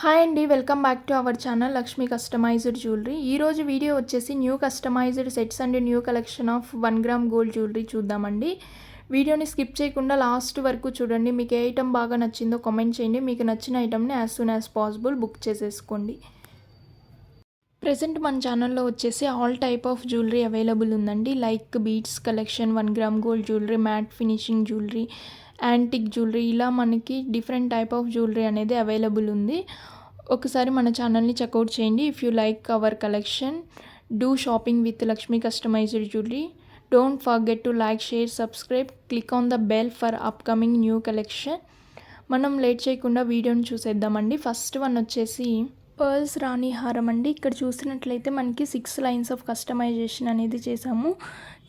Hi అండి, welcome back to our channel Lakshmi customised jewellery. ఈరోజు video వచ్చేసి new customised sets and new collection of 1 gram gold jewellery చూద్దామండి. వీడియోని skip చేయకుండా last వరకు చూడండి. మీకు ఏ ఐటమ్ బాగా నచ్చిందో కామెంట్ చేయండి. మీకు నచ్చిన ఐటమ్ని as soon as possible book చేసేసుకోండి. ప్రెజెంట్ మన ఛానల్లో వచ్చేసి all type of jewellery available ఉందండి. Like beads collection, 1 gram gold jewellery, matte finishing jewellery, antique jewellery, ఇలా మనకి డిఫరెంట్ టైప్ ఆఫ్ జ్యువెలరీ అనేది అవైలబుల్ ఉంది. ఒకసారి మన ఛానల్ని చెక్అవుట్ చేయండి. If you like our collection, do shopping with Lakshmi customised jewellery. Don't forget to like, share, subscribe, click on the bell for upcoming new collection. మనం late చేయకుండా వీడియోని చూసేద్దామండి. ఫస్ట్ వన్ వచ్చేసి పర్ల్స్ రాణి హారం అండి. ఇక్కడ చూసినట్లయితే మనకి 6 లైన్స్ ఆఫ్ కస్టమైజేషన్ అనేది చేసాము.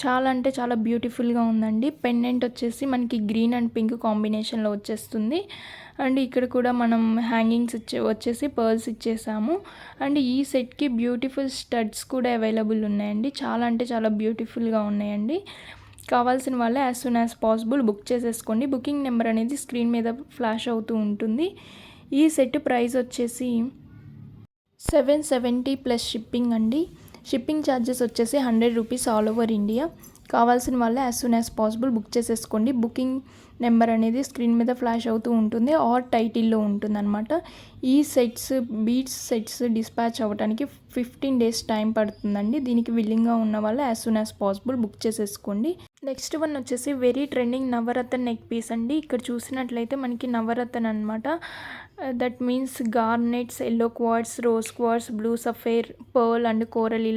చాలా అంటే చాలా బ్యూటిఫుల్గా ఉందండి. పెండెంట్ వచ్చేసి మనకి గ్రీన్ అండ్ పింక్ కాంబినేషన్లో వచ్చేస్తుంది. అండ్ ఇక్కడ కూడా మనం హ్యాంగింగ్స్ వచ్చేసి పర్ల్స్ ఇచ్చేసాము. అండ్ ఈ సెట్కి బ్యూటిఫుల్ స్టడ్స్ కూడా అవైలబుల్ ఉన్నాయండి. చాలా అంటే చాలా బ్యూటిఫుల్గా ఉన్నాయండి. కావాల్సిన వాళ్ళే as soon as possible book చేసేసుకోండి. బుకింగ్ నెంబర్ అనేది స్క్రీన్ మీద ఫ్లాష్ అవుతూ ఉంటుంది. ఈ సెట్ ప్రైస్ వచ్చేసి 770 ప్లస్ షిప్పింగ్ అండి. షిప్పింగ్ ఛార్జెస్ వచ్చేసి 100 రూపీస్ ఆల్ ఓవర్ ఇండియా. కావాల్సిన వాళ్ళే as soon as possible book చేసేసుకోండి. బుకింగ్ నెంబర్ అనేది స్క్రీన్ మీద ఫ్లాష్ అవుతూ ఉంటుంది ఆర్ టైటిల్లో ఉంటుందన్నమాట. ఈ సెట్స్ బీడ్స్ సెట్స్ డిస్పాచ్ అవ్వడానికి 15 డేస్ టైం పడుతుందండి. దీనికి విల్లింగ్గా ఉన్న వాళ్ళు as soon as possible book చేసేసుకోండి. నెక్స్ట్ వన్ వచ్చేసి very trending navaratna neck piece అండి. ఇక్కడ చూసినట్లయితే మనకి నవరత్న అనమాట. That means garnets, yellow quartz, rose quartz, blue sapphire, pearl and coral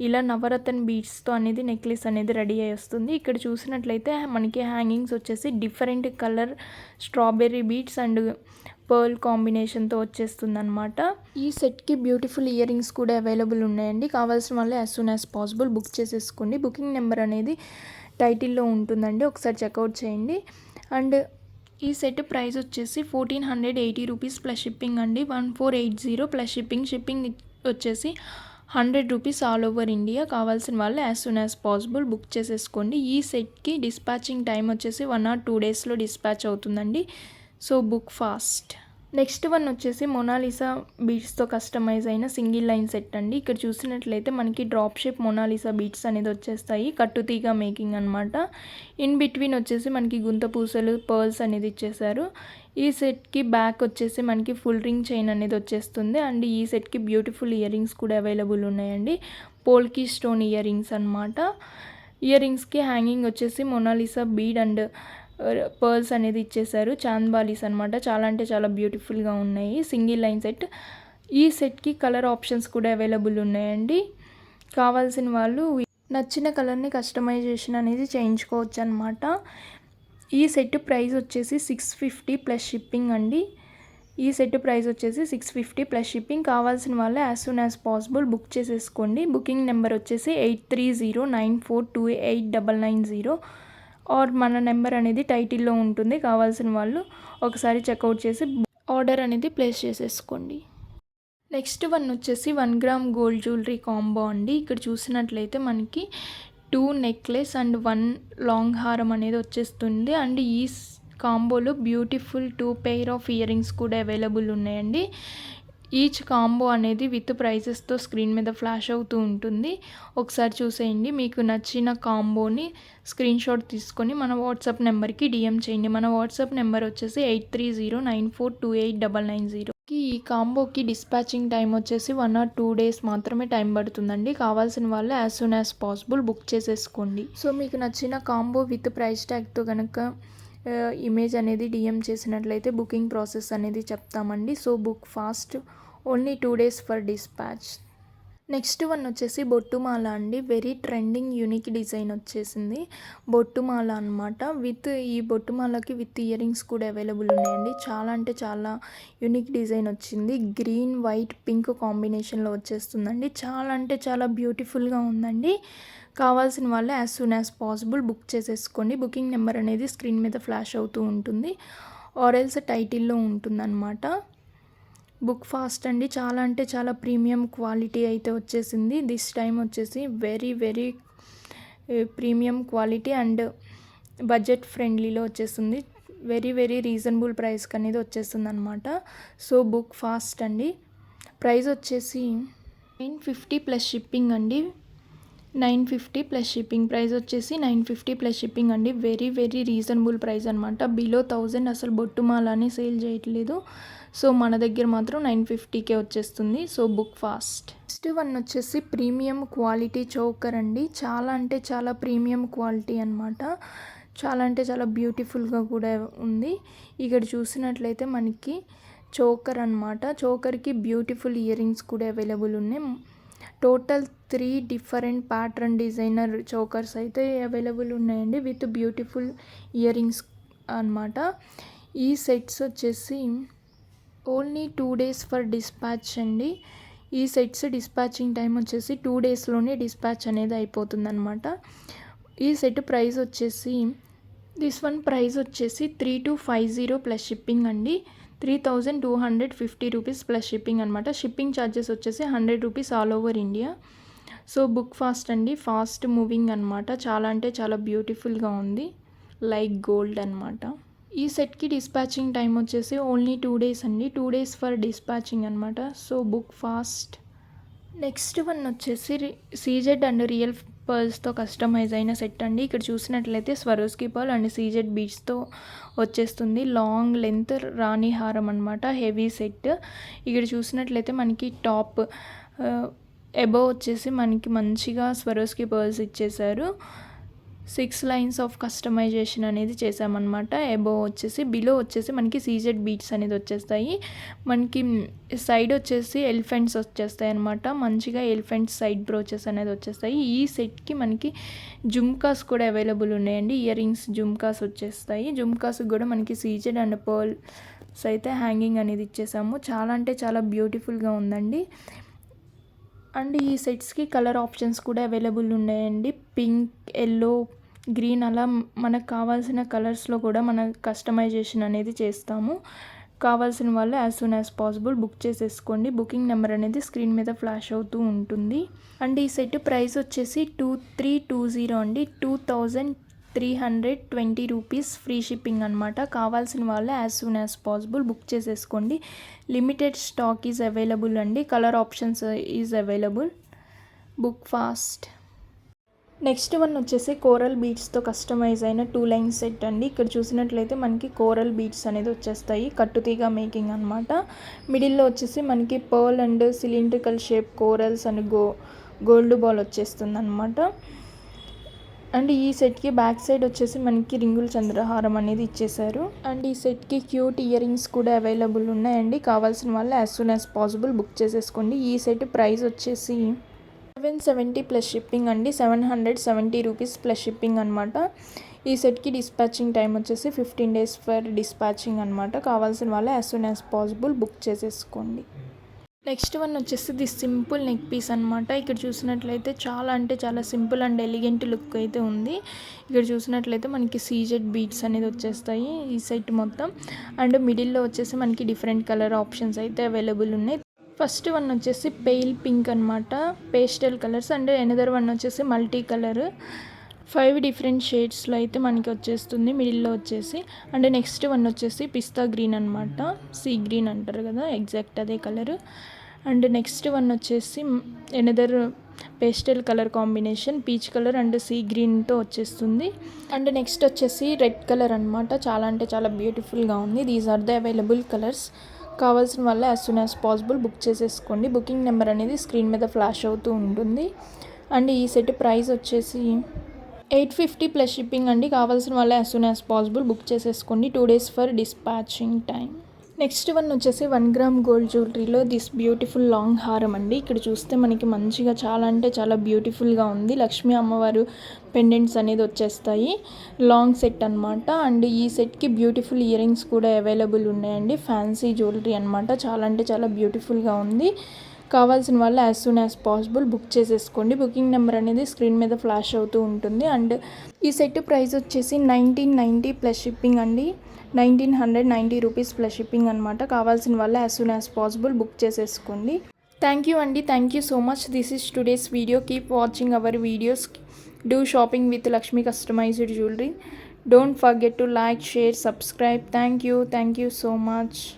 ఇలా నవరత్న బీడ్స్తో అనేది నెక్లెస్ అనేది రెడీ అయ్యి వస్తుంది. ఇక్కడ చూసినట్లయితే మనకి హ్యాంగింగ్స్ వచ్చేసి different colour strawberry beads and pearl కాంబినేషన్తో వచ్చేస్తుంది అనమాట. ఈ సెట్కి బ్యూటిఫుల్ ఇయర్ రింగ్స్ కూడా అవైలబుల్ ఉన్నాయండి. కావాల్సిన వాళ్ళు as soon as possible book చేసేసుకోండి. బుకింగ్ నెంబర్ అనేది టైటిల్లో ఉంటుందండి, ఒకసారి చెక్అవుట్ చేయండి. అండ్ ఈ సెట్ ప్రైస్ వచ్చేసి 1480 రూపీస్ ప్లస్ షిప్పింగ్ అండి. 1480 ప్లస్ షిప్పింగ్ వచ్చేసి 100 రూపీస్ ఆల్ ఓవర్ ఇండియా. కావాల్సిన వాళ్ళు as soon as possible book చేసేసుకోండి. ఈ సెట్కి డిస్పాచింగ్ టైం వచ్చేసి 1 or 2 డేస్లో డిస్పాచ్ అవుతుందండి. So book fast. Next one వచ్చేసి మొనాలిసా బీడ్స్తో కస్టమైజ్ అయిన సింగిల్ లైన్ సెట్ అండి. ఇక్కడ చూసినట్లయితే మనకి డ్రాప్ షేప్ మొనాలిసా బీడ్స్ అనేది వచ్చేస్తాయి. కట్టుతీగ మేకింగ్ అనమాట. ఇన్ బిట్వీన్ వచ్చేసి మనకి గుంత పూసలు, పర్ల్స్ అనేది ఇచ్చేసారు. ఈ సెట్కి బ్యాక్ వచ్చేసి మనకి ఫుల్ రింగ్ చైన్ అనేది వచ్చేస్తుంది. అండ్ ఈ సెట్కి బ్యూటిఫుల్ ఇయర్ రింగ్స్ కూడా అవైలబుల్ ఉన్నాయండి. పోల్కీ స్టోన్ ఇయర్ రింగ్స్ అనమాట. ఇయర్ రింగ్స్కి హ్యాంగింగ్ వచ్చేసి మొనాలిసా బీడ్ అండ్ పర్ల్స్ అనేది ఇచ్చేసారు. చాంద్బాలీస్ అనమాట. చాలా అంటే చాలా బ్యూటిఫుల్గా ఉన్నాయి. Single line set. ఈ సెట్కి కలర్ ఆప్షన్స్ కూడా అవైలబుల్ ఉన్నాయండి. కావాల్సిన వాళ్ళు నచ్చిన కలర్ని కస్టమైజేషన్ అనేది చేయించుకోవచ్చు అనమాట. ఈ సెట్ ప్రైస్ వచ్చేసి 650 ప్లస్ షిప్పింగ్ అండి. ఈ సెట్ ప్రైస్ వచ్చేసి 650 ప్లస్ షిప్పింగ్. కావాల్సిన వాళ్ళే as soon as possible book చేసేసుకోండి. బుకింగ్ నెంబర్ వచ్చేసి 8309428990 ఆర్ మన నెంబర్ అనేది టైటిల్లో ఉంటుంది. కావాల్సిన వాళ్ళు ఒకసారి చెక్అవుట్ చేసి ఆర్డర్ అనేది ప్లేస్ చేసేసుకోండి. నెక్స్ట్ వన్ వచ్చేసి 1 గ్రామ్ గోల్డ్ జ్యువెలరీ కాంబో అండి. ఇక్కడ చూసినట్లయితే మనకి 2 నెక్లెస్ అండ్ 1 లాంగ్ హారం అనేది వచ్చేస్తుంది. అండ్ ఈ కాంబోలో beautiful 2 pair of earrings కూడా అవైలబుల్ ఉన్నాయండి. ఈచ్ కాంబో అనేది విత్ ప్రైజెస్తో స్క్రీన్ మీద ఫ్లాష్ అవుతూ ఉంటుంది. ఒకసారి చూసేయండి. మీకు నచ్చిన కాంబోని స్క్రీన్ షాట్ తీసుకొని మన వాట్సాప్ నెంబర్కి డిఎం చేయండి. మన వాట్సాప్ నెంబర్ వచ్చేసి 8309428990. ఈ కాంబోకి డిస్పాచింగ్ టైం వచ్చేసి 1 or 2 డేస్ మాత్రమే టైం పడుతుందండి. కావాల్సిన వాళ్ళు as soon as possible book చేసేసుకోండి. సో మీకు నచ్చిన కాంబో విత్ ప్రైస్ ట్యాగ్తో కనుక ఇమేజ్ అనేది డిఎం చేసినట్లయితే బుకింగ్ ప్రాసెస్ అనేది చెప్తామండి. So book fast. Only 2 days for dispatch. Next one వచ్చేసి బొట్టుమాల అండి. వెరీ ట్రెండింగ్ యూనిక్ డిజైన్ వచ్చేసింది. బొట్టుమాల అనమాట. విత్ ఈ బొట్టుమాలకి విత్ ఇయర్ రింగ్స్ కూడా అవైలబుల్ ఉన్నాయండి. చాలా అంటే చాలా యూనిక్ డిజైన్ వచ్చింది. గ్రీన్, వైట్, పింక్ కాంబినేషన్లో వచ్చేస్తుందండి. చాలా అంటే చాలా బ్యూటిఫుల్గా ఉందండి. కావాల్సిన వాళ్ళు as soon as possible book చేసేసుకోండి. బుకింగ్ నెంబర్ అనేది స్క్రీన్ మీద ఫ్లాష్ అవుతూ ఉంటుంది ఆర్ఎల్స్ టైటిల్లో ఉంటుందన్నమాట. బుక్ ఫాస్ట్ అండి. చాలా అంటే చాలా ప్రీమియం క్వాలిటీ అయితే వచ్చేసింది. దిస్ టైం వచ్చేసి very premium quality and budget ఫ్రెండ్లీలో వచ్చేస్తుంది. వెరీ వెరీ రీజనబుల్ ప్రైస్కి అనేది వచ్చేస్తుంది అనమాట. సో బుక్ ఫాస్ట్ అండి. ప్రైస్ వచ్చేసి 950 ప్లస్ షిప్పింగ్ అండి. 950 ప్లస్ షిప్పింగ్. ప్రైస్ వచ్చేసి 950 ప్లస్ షిప్పింగ్ అండి. వెరీ వెరీ రీజనబుల్ ప్రైస్ అనమాట. బిలో 1000 అసలు బొట్టుమాలని సేల్ చేయట్లేదు. సో మన దగ్గర మాత్రం 950కే వచ్చేస్తుంది. So book fast. Next one వచ్చేసి ప్రీమియం క్వాలిటీ చోకర్ అండి. చాలా అంటే చాలా ప్రీమియం క్వాలిటీ అనమాట. చాలా అంటే చాలా బ్యూటిఫుల్గా కూడా ఉంది. ఇక్కడ చూసినట్లయితే మనకి చోకర్ అనమాట. చోకర్కి బ్యూటిఫుల్ ఇయర్ రింగ్స్ కూడా అవైలబుల్ ఉన్నాయి. Total 3 different pattern designer chokers అయితే అవైలబుల్ ఉన్నాయండి విత్ బ్యూటిఫుల్ ఇయర్ రింగ్స్ అనమాట. ఈ సెట్స్ వచ్చేసి ఓన్లీ 2 days ఫర్ డిస్పాచ్ అండి. ఈ సెట్స్ డిస్పాచింగ్ టైం వచ్చేసి 2 daysలోనే డిస్పాచ్ అనేది అయిపోతుంది అనమాట. ఈ సెట్ ప్రైస్ వచ్చేసి దిస్ వన్ ప్రైస్ వచ్చేసి 3250 ప్లస్ షిప్పింగ్ అండి. 3250 రూపీస్ ప్లస్ షిప్పింగ్ అనమాట. షిప్పింగ్ ఛార్జెస్ వచ్చేసి 100 rupees all over India. So book fast అండి. ఫాస్ట్ మూవింగ్ అనమాట. చాలా అంటే చాలా బ్యూటిఫుల్గా ఉంది. లైక్ గోల్డ్ అనమాట. ఈ సెట్కి డిస్పాచింగ్ టైం వచ్చేసి ఓన్లీ 2 days అండి. 2 days ఫర్ డిస్పాచింగ్ అనమాట. So book fast. Next one వచ్చేసి సీజెడ్ అండ్ రియల్ పర్ల్స్తో కస్టమైజ్ అయిన సెట్ అండి. ఇక్కడ చూసినట్లయితే స్వరోస్కి పర్ల్ అండ్ సీజెడ్ బీడ్స్తో వచ్చేస్తుంది. లాంగ్ లెంత్ రాణి హారం అనమాట. Heavy set. ఇక్కడ చూసినట్లయితే మనకి టాప్ ఎబో వచ్చేసి మనకి మంచిగా స్వరోస్కి పర్ల్స్ ఇచ్చేసారు. 6 lines ఆఫ్ కస్టమైజేషన్ అనేది చేసామన్నమాట. ఎబో వచ్చేసి బిలో వచ్చేసి మనకి సీజెడ్ బీట్స్ అనేది వచ్చేస్తాయి. మనకి సైడ్ వచ్చేసి ఎలిఫెంట్స్ వచ్చేస్తాయి అనమాట. మంచిగా ఎలిఫెంట్స్ సైడ్ బ్రోచెస్ అనేది వచ్చేస్తాయి. ఈ సెట్కి మనకి జుమ్కాస్ కూడా అవైలబుల్ ఉన్నాయండి. ఇయర్ రింగ్స్ జుమ్కాస్ వచ్చేస్తాయి. జుమ్కాస్ కూడా మనకి సీజెడ్ అండ్ పర్ల్స్ అయితే హ్యాంగింగ్ అనేది ఇచ్చేసాము. చాలా అంటే చాలా బ్యూటిఫుల్గా ఉందండి. అండ్ ఈ సెట్స్కి కలర్ ఆప్షన్స్ కూడా అవైలబుల్ ఉన్నాయండి. పింక్, ఎల్లో, గ్రీన్ అలా మనకు కావాల్సిన కలర్స్లో కూడా మన కస్టమైజేషన్ అనేది చేస్తాము. కావాల్సిన వాళ్ళు as soon as possible book చేసేసుకోండి. బుకింగ్ నెంబర్ అనేది స్క్రీన్ మీద ఫ్లాష్ అవుతూ ఉంటుంది. అండ్ ఈ సెట్ ప్రైస్ వచ్చేసి 2320 అండి. 2320 రూపీస్ ఫ్రీ షిప్పింగ్ అనమాట. కావాల్సిన వాళ్ళు as soon as possible book చేసేసుకోండి. లిమిటెడ్ స్టాక్ ఈజ్ అవైలబుల్ అండి. Colour options is available. Book fast. Next one వచ్చేసి కోరల్ బీడ్స్తో కస్టమైజ్ అయిన 2 lines సెట్ అండి. ఇక్కడ చూసినట్లయితే మనకి కోరల్ బీడ్స్ అనేది వచ్చేస్తాయి. కట్టుతీగ మేకింగ్ అనమాట. మిడిల్లో వచ్చేసి మనకి pearl and cylindrical shape corals and gold ball వచ్చేస్తుంది అనమాట. అండ్ ఈ సెట్కి బ్యాక్ సైడ్ వచ్చేసి మనకి రింగుల చంద్రహారం అనేది ఇచ్చేసారు. అండ్ ఈ సెట్కి క్యూట్ ఇయర్ రింగ్స్ కూడా అవైలబుల్ ఉన్నాయండి. కావాల్సిన వాళ్ళు as soon as possible book చేసేసుకోండి. ఈ సెట్ ప్రైస్ వచ్చేసి 770 ప్లస్ షిప్పింగ్ అండి. 770 రూపీస్ ప్లస్ షిప్పింగ్ అనమాట. ఈ సెట్కి డిస్పాచింగ్ టైం వచ్చేసి 15 days ఫర్ డిస్పాచింగ్ అనమాట. కావాల్సిన వాళ్ళు as soon as possible book చేసేసుకోండి. నెక్స్ట్ వన్ వచ్చేసి ది సింపుల్ నెక్ పీస్ అనమాట. ఇక్కడ చూసినట్లయితే చాలా అంటే చాలా సింపుల్ అండ్ ఎలిగెంట్ లుక్ అయితే ఉంది. ఇక్కడ చూసినట్లయితే మనకి సీజెడ్ బీడ్స్ అనేది వచ్చేస్తాయి ఈ సెట్ మొత్తం. అండ్ మిడిల్లో వచ్చేసి మనకి డిఫరెంట్ కలర్ ఆప్షన్స్ అయితే అవైలబుల్ ఉన్నాయి. ఫస్ట్ వన్ వచ్చేసి పెయిల్ పింక్ అనమాట. Pastel colours. And another one వచ్చేసి మల్టీ కలర్. 5 డిఫరెంట్ షేడ్స్లో అయితే మనకి వచ్చేస్తుంది మిడిల్లో వచ్చేసి. అండ్ నెక్స్ట్ వన్ వచ్చేసి పిస్తా గ్రీన్ అనమాట. సీ గ్రీన్ అంటారు కదా, ఎగ్జాక్ట్ అదే కలర్. అండ్ నెక్స్ట్ వన్ వచ్చేసి another pastel colour combination peach colour and sea గ్రీన్తో వచ్చేస్తుంది. అండ్ నెక్స్ట్ వచ్చేసి రెడ్ కలర్ అనమాట. చాలా అంటే చాలా బ్యూటిఫుల్గా ఉంది. These are the available colours. కావాల్సిన వల్ల as soon as possible book చేసేసుకోండి. బుకింగ్ నెంబర్ అనేది స్క్రీన్ మీద ఫ్లాష్ అవుతూ ఉంటుంది. అండ్ ఈ సెట్ ప్రైస్ వచ్చేసి 850 ప్లస్ షిప్పింగ్ అండి. కావాల్సిన వల్ల as soon as possible book చేసేసుకోండి. 2 days for dispatching time. Next one వచ్చేసి 1 gram గోల్డ్ జ్యువెలరీలో దిస్ బ్యూటిఫుల్ లాంగ్ హారం అండి. ఇక్కడ చూస్తే మనకి మంచిగా చాలా అంటే చాలా బ్యూటిఫుల్గా ఉంది. లక్ష్మీ అమ్మవారు పెండెంట్స్ అనేది వచ్చేస్తాయి. లాంగ్ సెట్ అనమాట. అండ్ ఈ సెట్కి బ్యూటిఫుల్ ఇయర్ రింగ్స్ కూడా అవైలబుల్ ఉన్నాయండి. ఫ్యాన్సీ జ్యువెలరీ అనమాట. చాలా అంటే చాలా బ్యూటిఫుల్గా ఉంది. కావాల్సిన వాళ్ళు as soon as possible book చేసేసుకోండి. బుకింగ్ నెంబర్ అనేది స్క్రీన్ మీద ఫ్లాష్ అవుతూ ఉంటుంది. అండ్ ఈ సెట్ ప్రైస్ వచ్చేసి 1990 ప్లస్ షిప్పింగ్ అండి. 1990 రూపీస్ ప్లస్ షిప్పింగ్ అనమాట. కావాల్సిన వాళ్ళు as soon as possible book చేసేసుకోండి. థ్యాంక్ యూ అండి. Thank you so much. This is today's video. Keep watching our videos. Do shopping with Lakshmi customised jewellery. Don't forget to like, share, subscribe. Thank you so much.